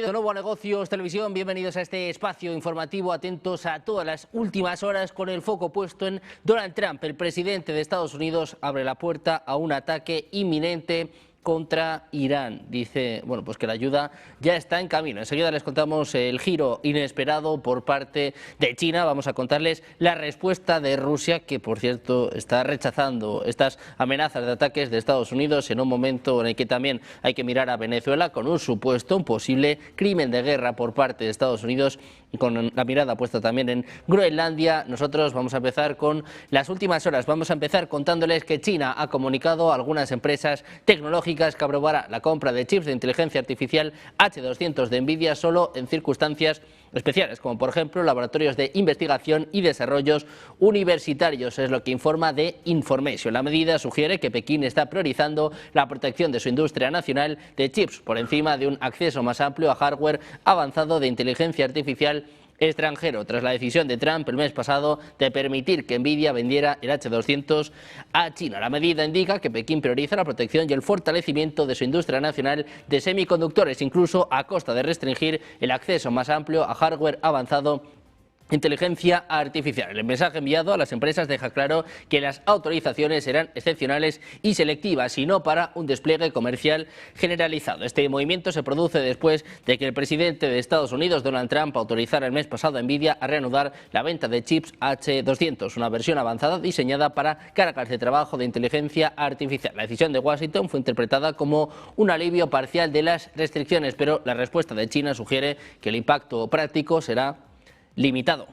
De nuevo a Negocios Televisión, bienvenidos a este espacio informativo, atentos a todas las últimas horas con el foco puesto en Donald Trump. El presidente de Estados Unidos abre la puerta a un ataque inminente contra Irán. Dice, bueno, pues que la ayuda ya está en camino. Enseguida les contamos el giro inesperado por parte de China. Vamos a contarles la respuesta de Rusia, que por cierto está rechazando estas amenazas de ataques de Estados Unidos en un momento en el que también hay que mirar a Venezuela con un posible crimen de guerra por parte de Estados Unidos, con la mirada puesta también en Groenlandia. Nosotros vamos a empezar con las últimas horas. Vamos a empezar contándoles que China ha comunicado a algunas empresas tecnológicas que aprobará la compra de chips de inteligencia artificial H200 de Nvidia solo en circunstancias especiales, como por ejemplo laboratorios de investigación y desarrollos universitarios, es lo que informa The Information. La medida sugiere que Pekín está priorizando la protección de su industria nacional de chips por encima de un acceso más amplio a hardware avanzado de inteligencia artificial extranjero, tras la decisión de Trump el mes pasado de permitir que Nvidia vendiera el H200 a China. La medida indica que Pekín prioriza la protección y el fortalecimiento de su industria nacional de semiconductores, incluso a costa de restringir el acceso más amplio a hardware avanzado inteligencia artificial. El mensaje enviado a las empresas deja claro que las autorizaciones serán excepcionales y selectivas y no para un despliegue comercial generalizado. Este movimiento se produce después de que el presidente de Estados Unidos, Donald Trump, autorizara el mes pasado a Nvidia a reanudar la venta de chips H200, una versión avanzada diseñada para cargas de trabajo de inteligencia artificial. La decisión de Washington fue interpretada como un alivio parcial de las restricciones, pero la respuesta de China sugiere que el impacto práctico será limitado.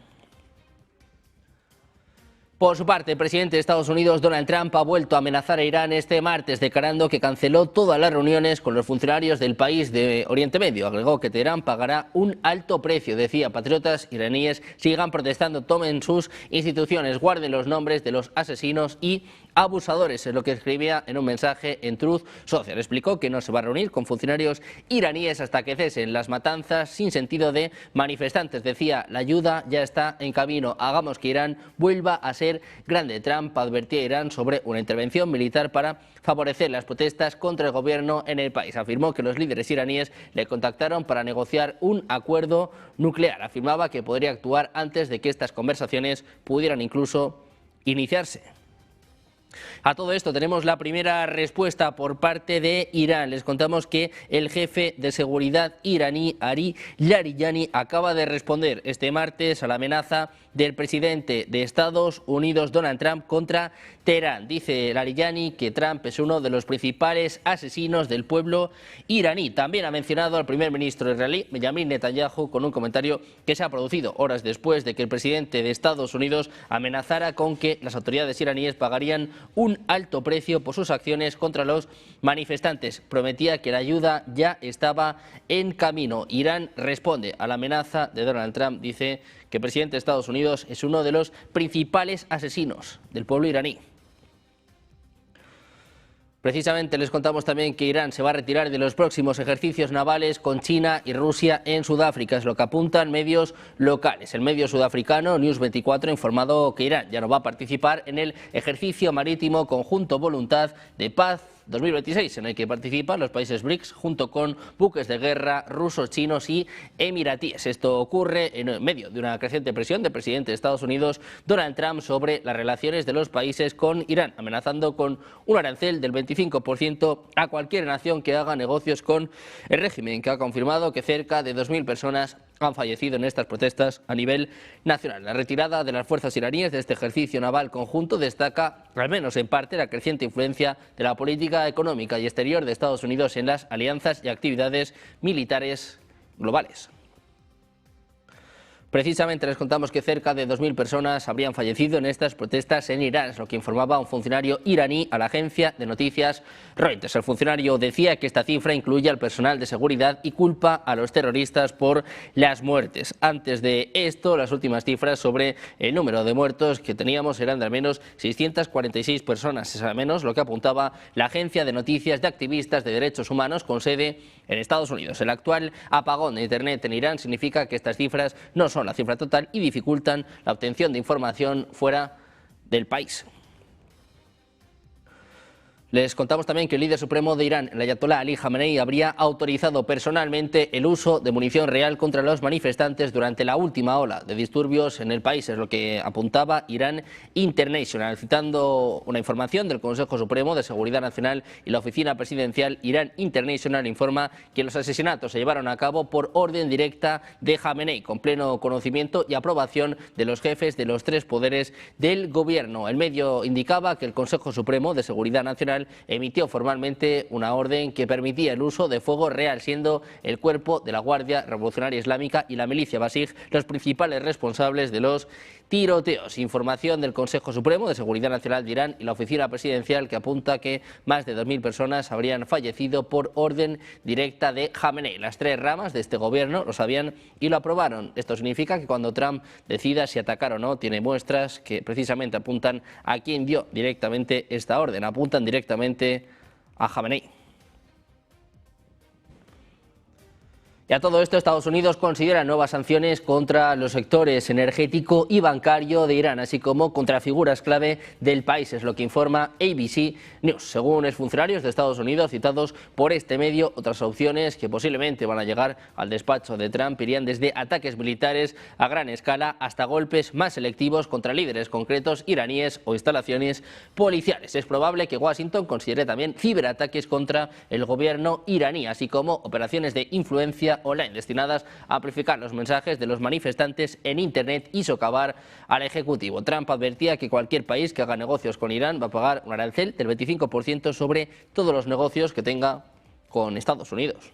Por su parte, el presidente de Estados Unidos, Donald Trump, ha vuelto a amenazar a Irán este martes, declarando que canceló todas las reuniones con los funcionarios del país de Oriente Medio. Agregó que Teherán pagará un alto precio. Decía, patriotas iraníes sigan protestando, tomen sus instituciones, guarden los nombres de los asesinos y abusadores, es lo que escribía en un mensaje en Truth Social. Explicó que no se va a reunir con funcionarios iraníes hasta que cesen las matanzas sin sentido de manifestantes. Decía, la ayuda ya está en camino, hagamos que Irán vuelva a ser grande. Trump advertía a Irán sobre una intervención militar para favorecer las protestas contra el gobierno en el país. Afirmó que los líderes iraníes le contactaron para negociar un acuerdo nuclear. Afirmaba que podría actuar antes de que estas conversaciones pudieran incluso iniciarse. A todo esto tenemos la primera respuesta por parte de Irán. Les contamos que el jefe de seguridad iraní, Ali Larijani, acaba de responder este martes a la amenaza del presidente de Estados Unidos, Donald Trump, contra Teherán. Dice Larijani que Trump es uno de los principales asesinos del pueblo iraní. También ha mencionado al primer ministro israelí, Benjamin Netanyahu, con un comentario que se ha producido horas después de que el presidente de Estados Unidos amenazara con que las autoridades iraníes pagarían un alto precio por sus acciones contra los manifestantes. Prometía que la ayuda ya estaba en camino. Irán responde a la amenaza de Donald Trump. Dice que el presidente de Estados Unidos es uno de los principales asesinos del pueblo iraní. Precisamente les contamos también que Irán se va a retirar de los próximos ejercicios navales con China y Rusia en Sudáfrica, es lo que apuntan medios locales. El medio sudafricano News 24 ha informado que Irán ya no va a participar en el ejercicio marítimo conjunto Voluntad de Paz 2026, en el que participan los países BRICS junto con buques de guerra rusos, chinos y emiratíes. Esto ocurre en medio de una creciente presión del presidente de Estados Unidos, Donald Trump, sobre las relaciones de los países con Irán, amenazando con un arancel del 25% a cualquier nación que haga negocios con el régimen, que ha confirmado que cerca de 2.000 personas han fallecido en estas protestas a nivel nacional. La retirada de las fuerzas iraníes de este ejercicio naval conjunto destaca, al menos en parte, la creciente influencia de la política económica y exterior de Estados Unidos en las alianzas y actividades militares globales. Precisamente les contamos que cerca de 2.000 personas habrían fallecido en estas protestas en Irán, es lo que informaba un funcionario iraní a la agencia de noticias Reuters. El funcionario decía que esta cifra incluye al personal de seguridad y culpa a los terroristas por las muertes. Antes de esto, las últimas cifras sobre el número de muertos que teníamos eran de al menos 646 personas, es al menos lo que apuntaba la agencia de noticias de activistas de derechos humanos con sede en Estados Unidos. El actual apagón de Internet en Irán significa que estas cifras no son la cifra total y dificultan la obtención de información fuera del país. Les contamos también que el líder supremo de Irán, el ayatolá Ali Khamenei, habría autorizado personalmente el uso de munición real contra los manifestantes durante la última ola de disturbios en el país, es lo que apuntaba Irán International, citando una información del Consejo Supremo de Seguridad Nacional y la Oficina Presidencial. Irán International informa que los asesinatos se llevaron a cabo por orden directa de Khamenei, con pleno conocimiento y aprobación de los jefes de los tres poderes del gobierno. El medio indicaba que el Consejo Supremo de Seguridad Nacional emitió formalmente una orden que permitía el uso de fuego real, siendo el cuerpo de la Guardia Revolucionaria Islámica y la milicia Basij los principales responsables de los tiroteos. Información del Consejo Supremo de Seguridad Nacional de Irán y la Oficina Presidencial, que apunta que más de 2.000 personas habrían fallecido por orden directa de Khamenei. Las tres ramas de este gobierno lo sabían y lo aprobaron. Esto significa que cuando Trump decida si atacar o no, tiene muestras que precisamente apuntan a quien dio directamente esta orden, apuntan directamente a Khamenei. Y a todo esto, Estados Unidos considera nuevas sanciones contra los sectores energético y bancario de Irán, así como contra figuras clave del país, es lo que informa ABC News. Según exfuncionarios de Estados Unidos citados por este medio, otras opciones que posiblemente van a llegar al despacho de Trump irían desde ataques militares a gran escala hasta golpes más selectivos contra líderes concretos iraníes o instalaciones policiales. Es probable que Washington considere también ciberataques contra el gobierno iraní, así como operaciones de influencia online destinadas a amplificar los mensajes de los manifestantes en Internet y socavar al Ejecutivo. Trump advertía que cualquier país que haga negocios con Irán va a pagar un arancel del 25% sobre todos los negocios que tenga con Estados Unidos.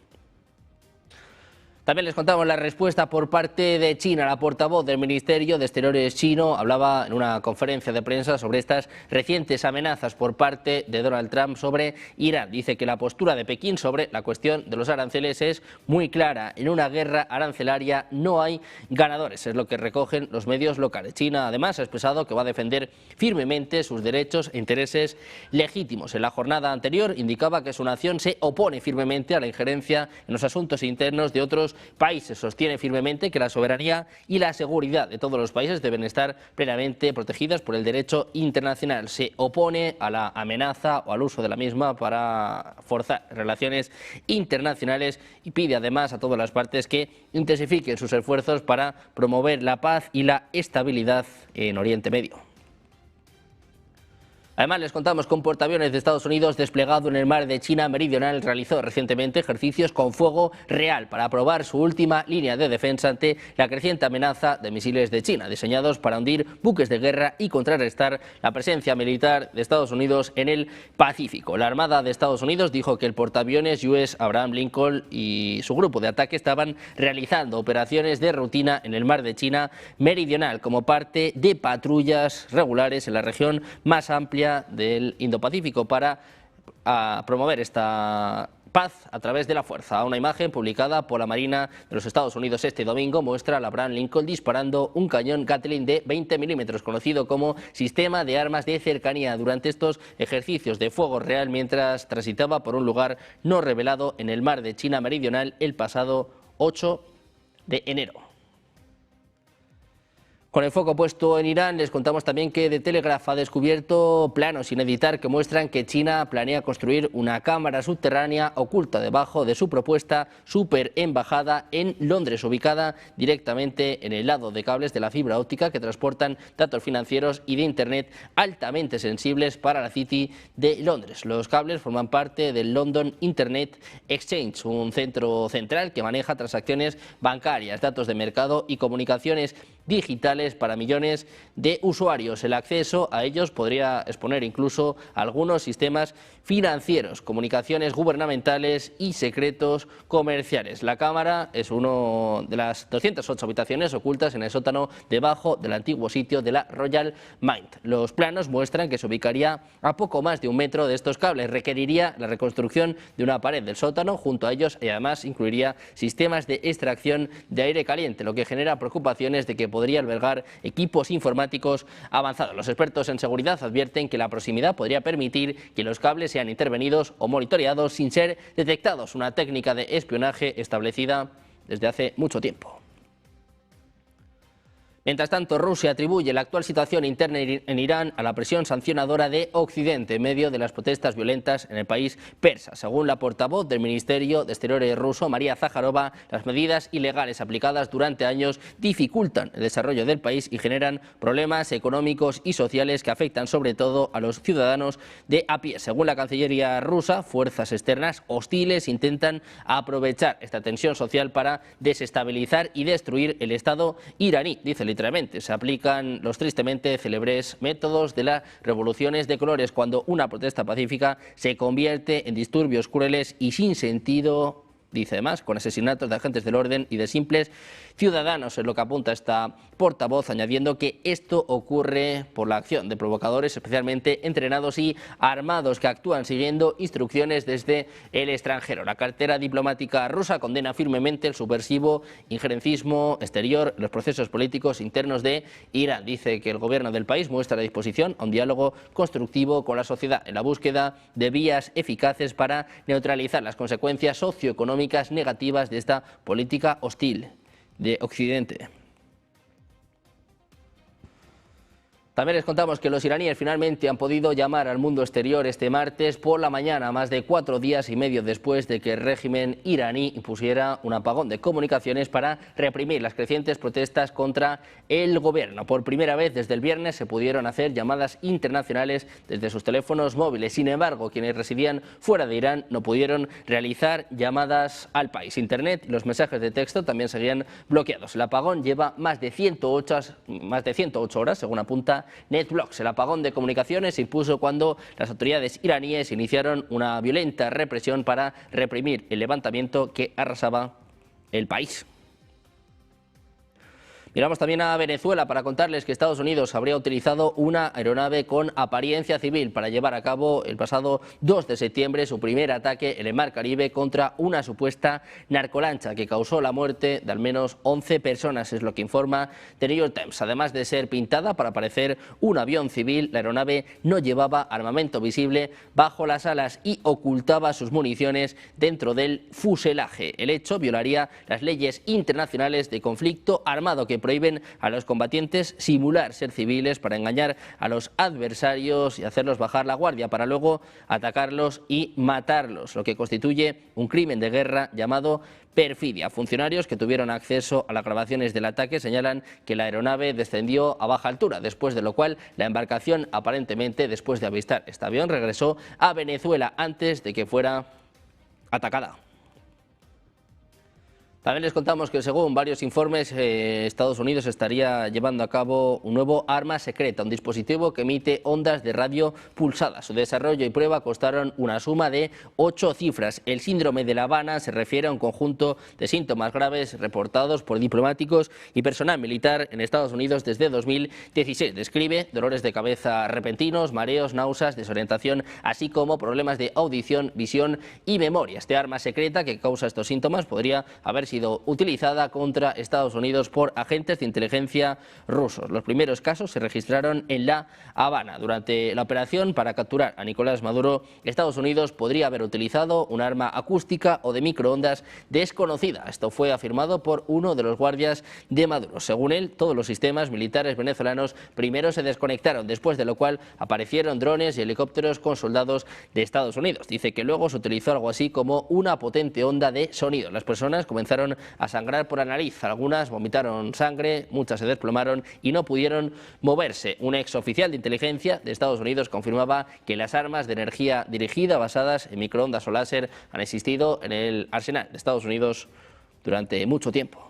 También les contamos la respuesta por parte de China. La portavoz del Ministerio de Exteriores chino hablaba en una conferencia de prensa sobre estas recientes amenazas por parte de Donald Trump sobre Irán. Dice que la postura de Pekín sobre la cuestión de los aranceles es muy clara. En una guerra arancelaria no hay ganadores, es lo que recogen los medios locales. China además ha expresado que va a defender firmemente sus derechos e intereses legítimos. En la jornada anterior indicaba que su nación se opone firmemente a la injerencia en los asuntos internos de otros países. Sostiene firmemente que la soberanía y la seguridad de todos los países deben estar plenamente protegidas por el derecho internacional. Se opone a la amenaza o al uso de la misma para forzar relaciones internacionales y pide además a todas las partes que intensifiquen sus esfuerzos para promover la paz y la estabilidad en Oriente Medio. Además, les contamos que un portaaviones de Estados Unidos desplegado en el mar de China Meridional realizó recientemente ejercicios con fuego real para probar su última línea de defensa ante la creciente amenaza de misiles de China, diseñados para hundir buques de guerra y contrarrestar la presencia militar de Estados Unidos en el Pacífico. La Armada de Estados Unidos dijo que el portaaviones US Abraham Lincoln y su grupo de ataque estaban realizando operaciones de rutina en el mar de China Meridional como parte de patrullas regulares en la región más amplia del Indo-Pacífico para promover esta paz a través de la fuerza. Una imagen publicada por la Marina de los Estados Unidos este domingo muestra al Abraham Lincoln disparando un cañón Gatling de 20 milímetros, conocido como sistema de armas de cercanía, durante estos ejercicios de fuego real mientras transitaba por un lugar no revelado en el mar de China Meridional el pasado 8 de enero. Con el foco puesto en Irán, les contamos también que The Telegraph ha descubierto planos sin editar que muestran que China planea construir una cámara subterránea oculta debajo de su propuesta superembajada en Londres, ubicada directamente en el lado de cables de la fibra óptica que transportan datos financieros y de Internet altamente sensibles para la City de Londres. Los cables forman parte del London Internet Exchange, un centro central que maneja transacciones bancarias, datos de mercado y comunicaciones digitales para millones de usuarios. El acceso a ellos podría exponer incluso algunos sistemas financieros, comunicaciones gubernamentales y secretos comerciales. La cámara es una de las 208 habitaciones ocultas en el sótano debajo del antiguo sitio de la Royal Mint. Los planos muestran que se ubicaría a poco más de 1 metro de estos cables. Requeriría la reconstrucción de una pared del sótano junto a ellos y además incluiría sistemas de extracción de aire caliente, lo que genera preocupaciones de que podría albergar equipos informáticos avanzados. Los expertos en seguridad advierten que la proximidad podría permitir que los cables sean intervenidos o monitoreados sin ser detectados, una técnica de espionaje establecida desde hace mucho tiempo. Mientras tanto, Rusia atribuye la actual situación interna en Irán a la presión sancionadora de Occidente en medio de las protestas violentas en el país persa. Según la portavoz del Ministerio de Exteriores ruso, María Zaharova, las medidas ilegales aplicadas durante años dificultan el desarrollo del país y generan problemas económicos y sociales que afectan sobre todo a los ciudadanos de a pie. Según la Cancillería rusa, fuerzas externas hostiles intentan aprovechar esta tensión social para desestabilizar y destruir el Estado iraní, dice literalmente. Se aplican los tristemente célebres métodos de las revoluciones de colores cuando una protesta pacífica se convierte en disturbios crueles y sin sentido, dice además, con asesinatos de agentes del orden y de simples ciudadanos, es lo que apunta esta portavoz, añadiendo que esto ocurre por la acción de provocadores especialmente entrenados y armados que actúan siguiendo instrucciones desde el extranjero. La cartera diplomática rusa condena firmemente el subversivo injerencismo exterior en los procesos políticos internos de Irán. Dice que el gobierno del país muestra disposición a un diálogo constructivo con la sociedad en la búsqueda de vías eficaces para neutralizar las consecuencias socioeconómicas negativas de esta política hostil de Occidente. También les contamos que los iraníes finalmente han podido llamar al mundo exterior este martes por la mañana, más de 4 días y medio después de que el régimen iraní impusiera un apagón de comunicaciones para reprimir las crecientes protestas contra el gobierno. Por primera vez desde el viernes se pudieron hacer llamadas internacionales desde sus teléfonos móviles. Sin embargo, quienes residían fuera de Irán no pudieron realizar llamadas al país. Internet y los mensajes de texto también seguían bloqueados. El apagón lleva más de 108 horas, según apunta NetBlocks. El apagón de comunicaciones se impuso cuando las autoridades iraníes iniciaron una violenta represión para reprimir el levantamiento que arrasaba el país. Miramos también a Venezuela para contarles que Estados Unidos habría utilizado una aeronave con apariencia civil para llevar a cabo el pasado 2 de septiembre su primer ataque en el Mar Caribe contra una supuesta narcolancha que causó la muerte de al menos 11 personas, es lo que informa The New York Times. Además de ser pintada para parecer un avión civil, la aeronave no llevaba armamento visible bajo las alas y ocultaba sus municiones dentro del fuselaje. El hecho violaría las leyes internacionales de conflicto armado que prohíben a los combatientes simular ser civiles para engañar a los adversarios y hacerlos bajar la guardia para luego atacarlos y matarlos, lo que constituye un crimen de guerra llamado perfidia. Funcionarios que tuvieron acceso a las grabaciones del ataque señalan que la aeronave descendió a baja altura, después de lo cual la embarcación, aparentemente después de avistar este avión, regresó a Venezuela antes de que fuera atacada. También les contamos que según varios informes Estados Unidos estaría llevando a cabo un nuevo arma secreta, un dispositivo que emite ondas de radio pulsadas. Su desarrollo y prueba costaron una suma de 8 cifras. El síndrome de La Habana se refiere a un conjunto de síntomas graves reportados por diplomáticos y personal militar en Estados Unidos desde 2016. Describe dolores de cabeza repentinos, mareos, náuseas, desorientación, así como problemas de audición, visión y memoria. Este arma secreta que causa estos síntomas podría haber sido utilizada contra Estados Unidos por agentes de inteligencia rusos. Los primeros casos se registraron en La Habana. Durante la operación para capturar a Nicolás Maduro, Estados Unidos podría haber utilizado un arma acústica o de microondas desconocida. Esto fue afirmado por uno de los guardias de Maduro. Según él, todos los sistemas militares venezolanos primero se desconectaron, después de lo cual aparecieron drones y helicópteros con soldados de Estados Unidos. Dice que luego se utilizó algo así como una potente onda de sonido. Las personas comenzaron a sangrar por la nariz, algunas vomitaron sangre, muchas se desplomaron y no pudieron moverse. Un exoficial de inteligencia de Estados Unidos confirmaba que las armas de energía dirigida basadas en microondas o láser han existido en el arsenal de Estados Unidos durante mucho tiempo.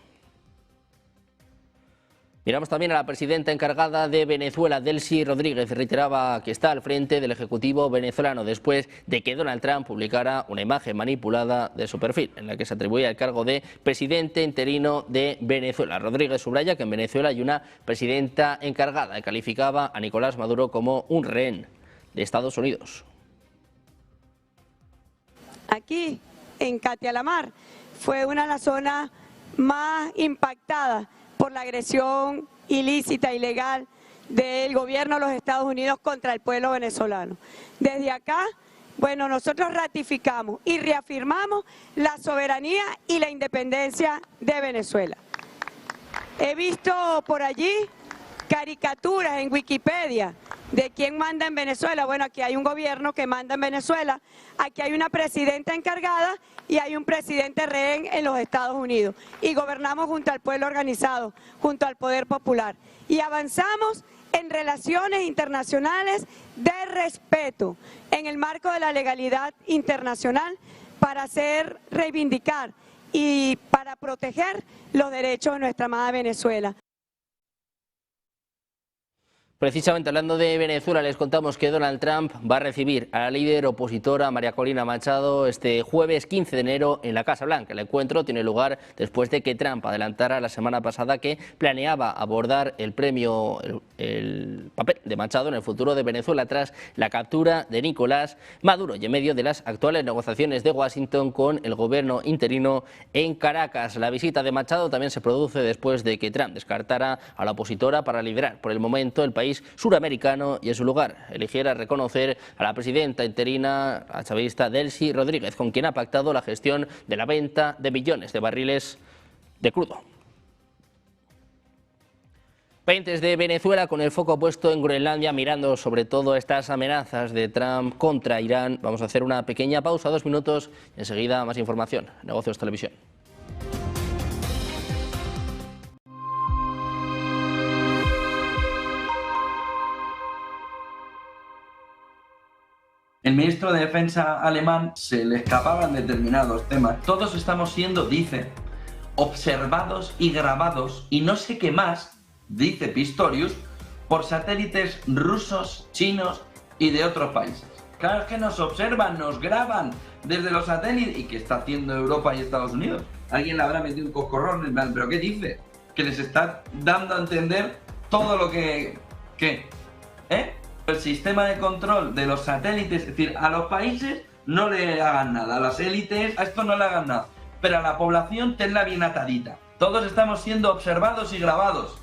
Miramos también a la presidenta encargada de Venezuela, Delcy Rodríguez. Reiteraba que está al frente del Ejecutivo venezolano después de que Donald Trump publicara una imagen manipulada de su perfil en la que se atribuía el cargo de presidente interino de Venezuela. Rodríguez subraya que en Venezuela hay una presidenta encargada y calificaba a Nicolás Maduro como un rehén de Estados Unidos. Aquí, en Catialamar, fue una de las zonas más impactadas por la agresión ilícita, ilegal del gobierno de los Estados Unidos contra el pueblo venezolano. Desde acá, bueno, nosotros ratificamos y reafirmamos la soberanía y la independencia de Venezuela. He visto por allí caricaturas en Wikipedia de quién manda en Venezuela. Bueno, aquí hay un gobierno que manda en Venezuela, aquí hay una presidenta encargada y hay un presidente rehén en los Estados Unidos. Y gobernamos junto al pueblo organizado, junto al poder popular. Y avanzamos en relaciones internacionales de respeto, en el marco de la legalidad internacional, para hacer reivindicar y para proteger los derechos de nuestra amada Venezuela. Precisamente hablando de Venezuela, les contamos que Donald Trump va a recibir a la líder opositora María Corina Machado este jueves 15 de enero en la Casa Blanca. El encuentro tiene lugar después de que Trump adelantara la semana pasada que planeaba abordar el papel de Machado en el futuro de Venezuela tras la captura de Nicolás Maduro y en medio de las actuales negociaciones de Washington con el gobierno interino en Caracas. La visita de Machado también se produce después de que Trump descartara a la opositora para liderar por el momento el país suramericano y en su lugar eligiera reconocer a la presidenta interina, la chavista Delcy Rodríguez, con quien ha pactado la gestión de la venta de millones de barriles de crudo. Pendientes de Venezuela, con el foco puesto en Groenlandia, mirando sobre todo estas amenazas de Trump contra Irán. Vamos a hacer una pequeña pausa, 2 minutos, y enseguida más información. Negocios Televisión. El ministro de Defensa alemán se le escapaban determinados temas. Todos estamos siendo, dice, observados y grabados, y no sé qué más, dice Pistorius, por satélites rusos, chinos y de otros países. Claro, es que nos observan, nos graban desde los satélites. ¿Y qué está haciendo Europa y Estados Unidos? Alguien le habrá metido un coscorrón, ¿pero qué dice? Que les está dando a entender todo lo que... ¿Qué? El sistema de control de los satélites, es decir, a los países no le hagan nada, a las élites, a esto no le hagan nada, pero a la población tenla bien atadita. Todos estamos siendo observados y grabados.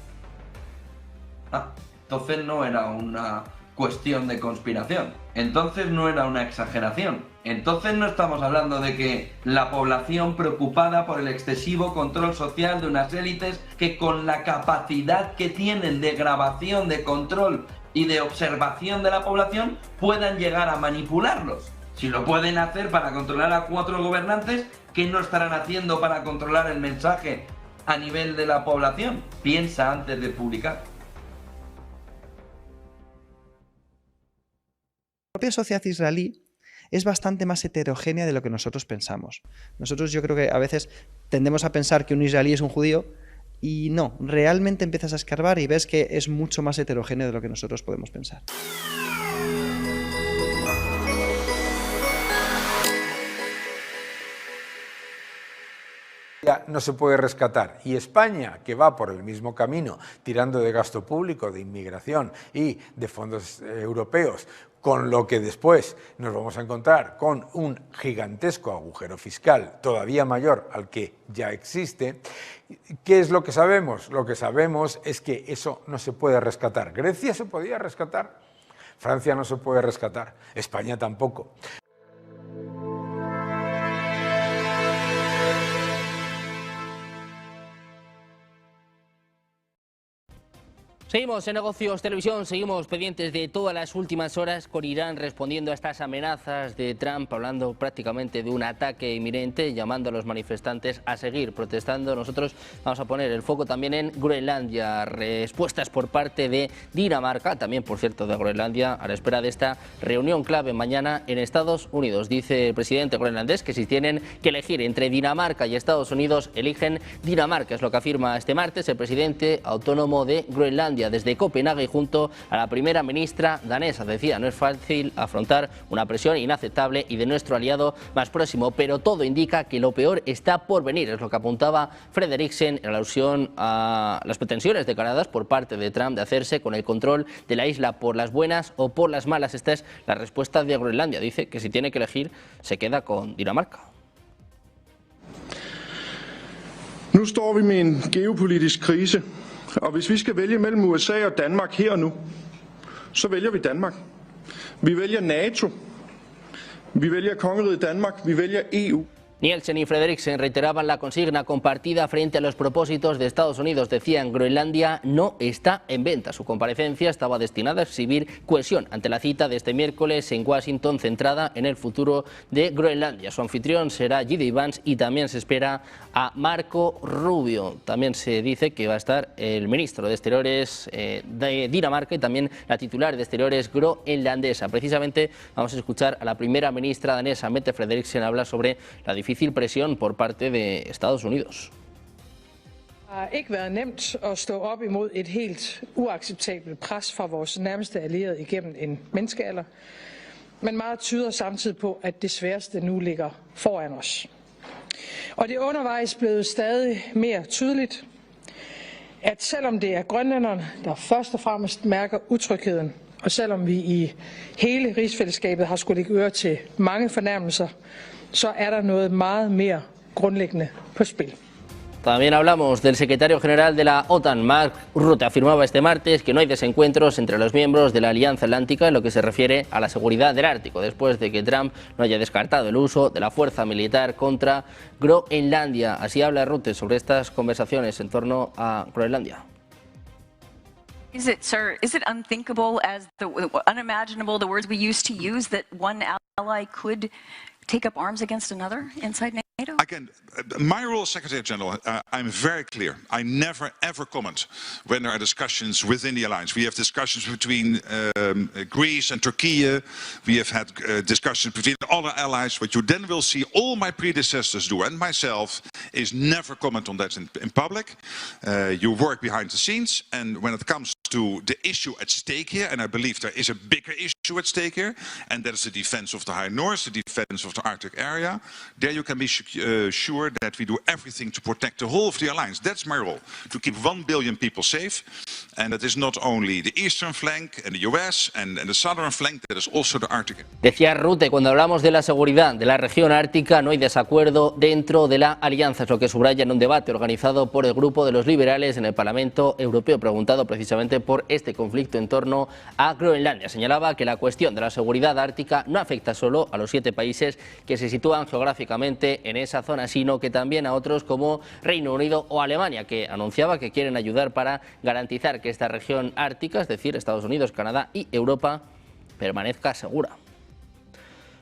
Entonces no era una cuestión de conspiración, entonces no era una exageración, entonces no estamos hablando de que la población preocupada por el excesivo control social de unas élites que con la capacidad que tienen de grabación, de control y de observación de la población puedan llegar a manipularlos. Si lo pueden hacer para controlar a 4 gobernantes, ¿qué no estarán haciendo para controlar el mensaje a nivel de la población? Piensa antes de publicar. La propia sociedad israelí es bastante más heterogénea de lo que nosotros pensamos. Nosotros, yo creo que a veces tendemos a pensar que un israelí es un judío, y no, realmente empiezas a escarbar y ves que es mucho más heterogéneo de lo que nosotros podemos pensar. No se puede rescatar, y España, que va por el mismo camino, tirando de gasto público, de inmigración y de fondos europeos, con lo que después nos vamos a encontrar con un gigantesco agujero fiscal todavía mayor al que ya existe. ¿Qué es lo que sabemos? Lo que sabemos es que eso no se puede rescatar. Grecia se podía rescatar, Francia no se puede rescatar, España tampoco. Seguimos en Negocios Televisión, seguimos pendientes de todas las últimas horas con Irán respondiendo a estas amenazas de Trump, hablando prácticamente de un ataque inminente, llamando a los manifestantes a seguir protestando. Nosotros vamos a poner el foco también en Groenlandia, respuestas por parte de Dinamarca, también por cierto de Groenlandia, a la espera de esta reunión clave mañana en Estados Unidos. Dice el presidente groenlandés que si tienen que elegir entre Dinamarca y Estados Unidos, eligen Dinamarca, es lo que afirma este martes el presidente autónomo de Groenlandia desde Copenhague junto a la primera ministra danesa. Decía, no es fácil afrontar una presión inaceptable y de nuestro aliado más próximo, pero todo indica que lo peor está por venir, es lo que apuntaba Frederiksen en alusión a las pretensiones de Canadá por parte de Trump de hacerse con el control de la isla por las buenas o por las malas. Esta es la respuesta de Groenlandia. Dice que si tiene que elegir se queda con Dinamarca. Nu står vi med en geopolitisk krise, og hvis vi skal vælge mellem USA og Danmark her og nu, så vælger vi Danmark. Vi vælger NATO, vi vælger kongeriget Danmark, vi vælger EU. Nielsen y Frederiksen reiteraban la consigna compartida frente a los propósitos de Estados Unidos. Decían, Groenlandia no está en venta. Su comparecencia estaba destinada a exhibir cohesión ante la cita de este miércoles en Washington, centrada en el futuro de Groenlandia. Su anfitrión será J.D. Vance y también se espera a Marco Rubio. También se dice que va a estar el ministro de Exteriores de Dinamarca y también la titular de Exteriores groenlandesa. Precisamente vamos a escuchar a la primera ministra danesa, Mette Frederiksen, hablar sobre la difícil presión por parte de Estados Unidos. Det har ikke været nemt at stå op imod et helt uacceptabelt pres fra vores nærmeste allierede igennem en menneskealder, men meget tyder samtidig på, at det sværeste nu ligger foran os. Og det er undervejs blevet stadig mere tydeligt, at selvom det er grønlænderne, der først og fremmest mærker utrygheden, og selvom vi i hele rigsfællesskabet har skulle lægge øre til mange fornærmelser, så er der noget meget mere grundlæggende på spil. También hablamos del secretario general de la OTAN, Mark Rutte. Afirmaba este martes que no hay desencuentros entre los miembros de la Alianza Atlántica en lo que se refiere a la seguridad del Ártico, después de que Trump no haya descartado el uso de la fuerza militar contra Groenlandia. Así habla Rutte sobre estas conversaciones en torno a Groenlandia. Is it, sir, is it unthinkable, as unimaginable, the words we used to use, that one ally could take up arms against another inside NATO? My role as Secretary General, I'm very clear. I never ever comment when there are discussions within the alliance. We have discussions between Greece and Turkey. We have had discussions between other allies. What you then will see all my predecessors do, and myself, is never comment on that in public. You work behind the scenes, and when it comes to the issue at stake here, and I believe there is a bigger issue at stake here, and that is the defense of the High North, the defense of the Arctic area, there you can be sure that we do everything to protect the whole of the alliance. That's my role, to keep 1 billion people safe, and that is not only the eastern flank and the US and the southern flank, that is also the Arctic. Decía Rutte, cuando hablamos de la seguridad de la región ártica no hay desacuerdo dentro de la alianza, es lo que subraya en un debate organizado por el Grupo de los Liberales en el Parlamento Europeo, preguntado precisamente por este conflicto en torno a Groenlandia. Señalaba que la cuestión de la seguridad ártica no afecta solo a los 7 países que se sitúan geográficamente en esa zona, sino que también a otros como Reino Unido o Alemania, que anunciaba que quieren ayudar para garantizar que esta región ártica, es decir, Estados Unidos, Canadá y Europa, permanezca segura.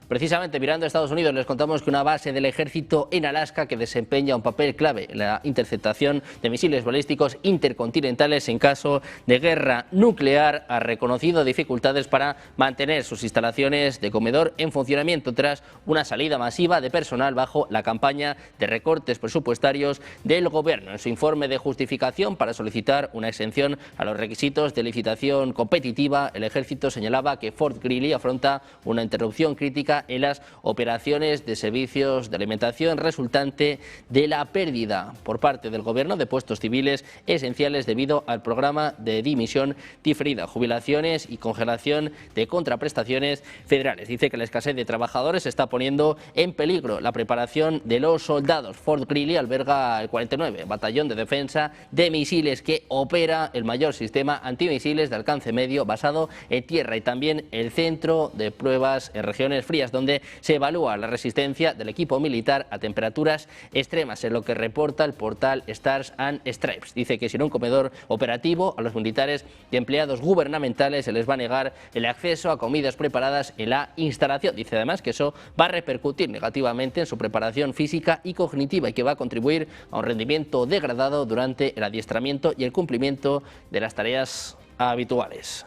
Precisamente mirando a Estados Unidos, les contamos que una base del ejército en Alaska que desempeña un papel clave en la interceptación de misiles balísticos intercontinentales en caso de guerra nuclear ha reconocido dificultades para mantener sus instalaciones de comedor en funcionamiento tras una salida masiva de personal bajo la campaña de recortes presupuestarios del gobierno. En su informe de justificación para solicitar una exención a los requisitos de licitación competitiva, el ejército señalaba que Fort Greely afronta una interrupción crítica en las operaciones de servicios de alimentación resultante de la pérdida por parte del gobierno de puestos civiles esenciales debido al programa de dimisión diferida, jubilaciones y congelación de contraprestaciones federales. Dice que la escasez de trabajadores está poniendo en peligro la preparación de los soldados. Fort Greely alberga el 49 Batallón de Defensa de Misiles, que opera el mayor sistema antimisiles de alcance medio basado en tierra, y también el centro de pruebas en regiones frías, donde se evalúa la resistencia del equipo militar a temperaturas extremas, en lo que reporta el portal Stars and Stripes. Dice que sin un comedor operativo a los militares y empleados gubernamentales se les va a negar el acceso a comidas preparadas en la instalación. Dice además que eso va a repercutir negativamente en su preparación física y cognitiva y que va a contribuir a un rendimiento degradado durante el adiestramiento y el cumplimiento de las tareas habituales.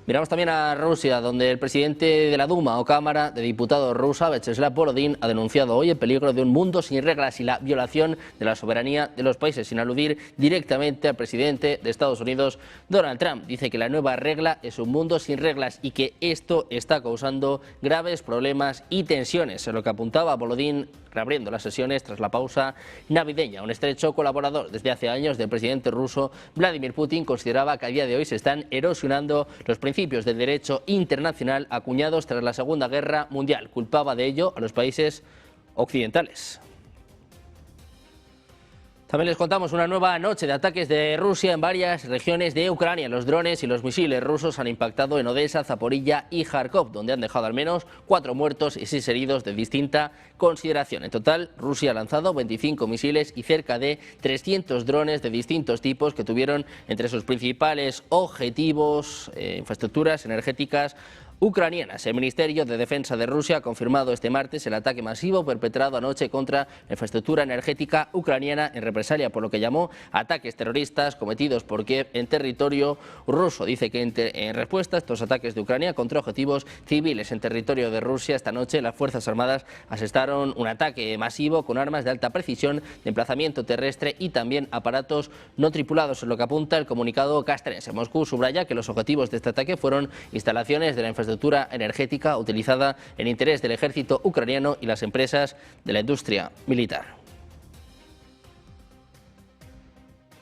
Miramos también a Rusia, donde el presidente de la Duma o Cámara de Diputados rusa, Vyacheslav Volodin, ha denunciado hoy el peligro de un mundo sin reglas y la violación de la soberanía de los países, sin aludir directamente al presidente de Estados Unidos, Donald Trump. Dice que la nueva regla es un mundo sin reglas y que esto está causando graves problemas y tensiones, en lo que apuntaba Volodin, reabriendo las sesiones tras la pausa navideña. Un estrecho colaborador desde hace años del presidente ruso, Vladimir Putin, consideraba que a día de hoy se están erosionando los principios del derecho internacional acuñados tras la Segunda Guerra Mundial. Culpaba de ello a los países occidentales. También les contamos una nueva noche de ataques de Rusia en varias regiones de Ucrania. Los drones y los misiles rusos han impactado en Odessa, Zaporilla y Kharkov, donde han dejado al menos 4 muertos y 6 heridos de distinta consideración. En total, Rusia ha lanzado 25 misiles y cerca de 300 drones de distintos tipos que tuvieron entre sus principales objetivos infraestructuras energéticas ucranianas. El Ministerio de Defensa de Rusia ha confirmado este martes el ataque masivo perpetrado anoche contra la infraestructura energética ucraniana en represalia por lo que llamó ataques terroristas cometidos por Kiev en territorio ruso. Dice que en respuesta a estos ataques de Ucrania contra objetivos civiles en territorio de Rusia, esta noche las Fuerzas Armadas asestaron un ataque masivo con armas de alta precisión de emplazamiento terrestre y también aparatos no tripulados, en lo que apunta el comunicado castrense. Moscú subraya que los objetivos de este ataque fueron instalaciones de la infraestructura energética utilizada en interés del ejército ucraniano y las empresas de la industria militar.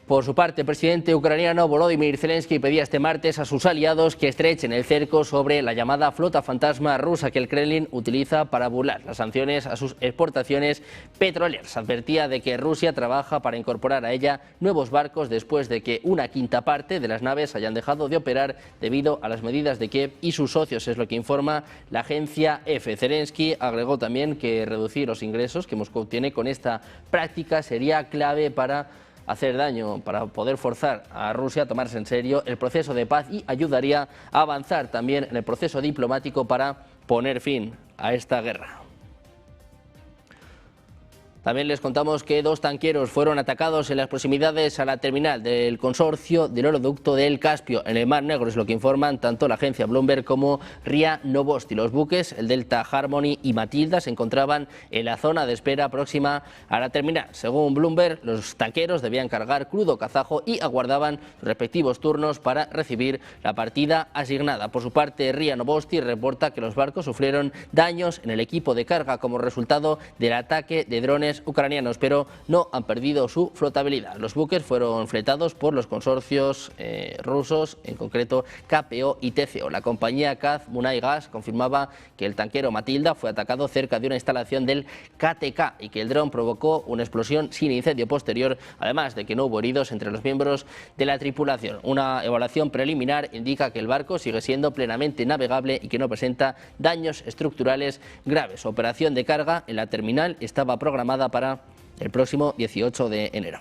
Por su parte, el presidente ucraniano Volodymyr Zelensky pedía este martes a sus aliados que estrechen el cerco sobre la llamada flota fantasma rusa que el Kremlin utiliza para burlar las sanciones a sus exportaciones petroleras. Advertía de que Rusia trabaja para incorporar a ella nuevos barcos después de que una quinta parte de las naves hayan dejado de operar debido a las medidas de Kiev y sus socios, es lo que informa la agencia EFE. Zelensky agregó también que reducir los ingresos que Moscú obtiene con esta práctica sería clave para hacer daño, para poder forzar a Rusia a tomarse en serio el proceso de paz y ayudaría a avanzar también en el proceso diplomático para poner fin a esta guerra. También les contamos que 2 tanqueros fueron atacados en las proximidades a la terminal del consorcio del oleoducto del Caspio en el Mar Negro, es lo que informan tanto la agencia Bloomberg como RIA Novosti. Los buques, el Delta Harmony y Matilda, se encontraban en la zona de espera próxima a la terminal. Según Bloomberg, los tanqueros debían cargar crudo kazajo y aguardaban sus respectivos turnos para recibir la partida asignada. Por su parte, RIA Novosti reporta que los barcos sufrieron daños en el equipo de carga como resultado del ataque de drones ucranianos, pero no han perdido su flotabilidad. Los buques fueron fletados por los consorcios rusos, en concreto KPO y TCO. La compañía Kaz Munay Gas confirmaba que el tanquero Matilda fue atacado cerca de una instalación del KTK y que el dron provocó una explosión sin incendio posterior, además de que no hubo heridos entre los miembros de la tripulación. Una evaluación preliminar indica que el barco sigue siendo plenamente navegable y que no presenta daños estructurales graves. Su operación de carga en la terminal estaba programada para el próximo 18 de enero.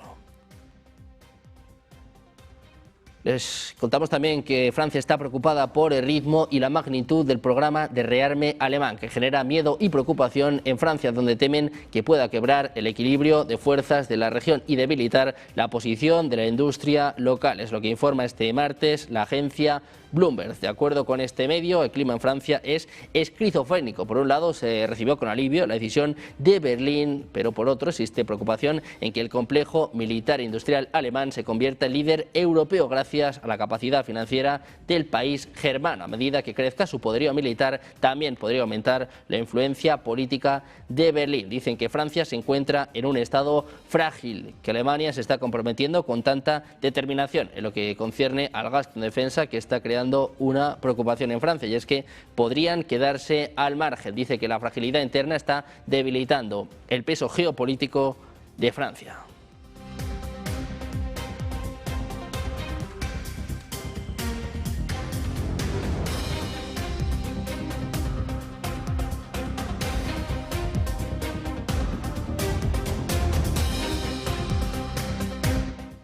Les contamos también que Francia está preocupada por el ritmo y la magnitud del programa de rearme alemán, que genera miedo y preocupación en Francia, donde temen que pueda quebrar el equilibrio de fuerzas de la región y debilitar la posición de la industria local. Es lo que informa este martes la agencia Bloomberg. De acuerdo con este medio, el clima en Francia es esquizofrénico. Por un lado, se recibió con alivio la decisión de Berlín, pero por otro existe preocupación en que el complejo militar e industrial alemán se convierta en líder europeo gracias a la capacidad financiera del país germano. A medida que crezca su poderío militar, también podría aumentar la influencia política de Berlín. Dicen que Francia se encuentra en un estado frágil, que Alemania se está comprometiendo con tanta determinación en lo que concierne al gasto en defensa, que está creando una preocupación en Francia, y es que podrían quedarse al margen. Dice que la fragilidad interna está debilitando el peso geopolítico de Francia.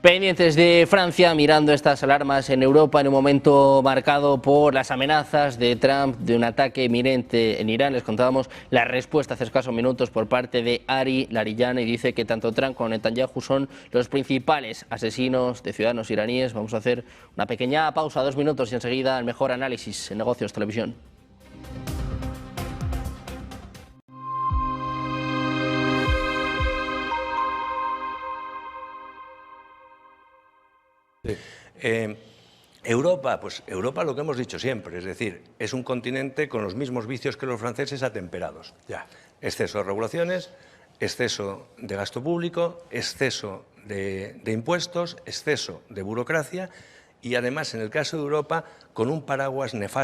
Pendientes de Francia, mirando estas alarmas en Europa en un momento marcado por las amenazas de Trump de un ataque inminente en Irán. Les contábamos la respuesta hace escasos minutos por parte de Ari Larijani, y dice que tanto Trump como Netanyahu son los principales asesinos de ciudadanos iraníes. Vamos a hacer una pequeña pausa, 2 minutos, y enseguida el mejor análisis en Negocios Televisión. Europa, pues Europa, lo que hemos dicho siempre, es decir, es un continente con los mismos vicios que los franceses, atemperados. Ya. Exceso de regulaciones, exceso de gasto público, exceso de impuestos, exceso de burocracia y además, en el caso de Europa, con un paraguas nefasto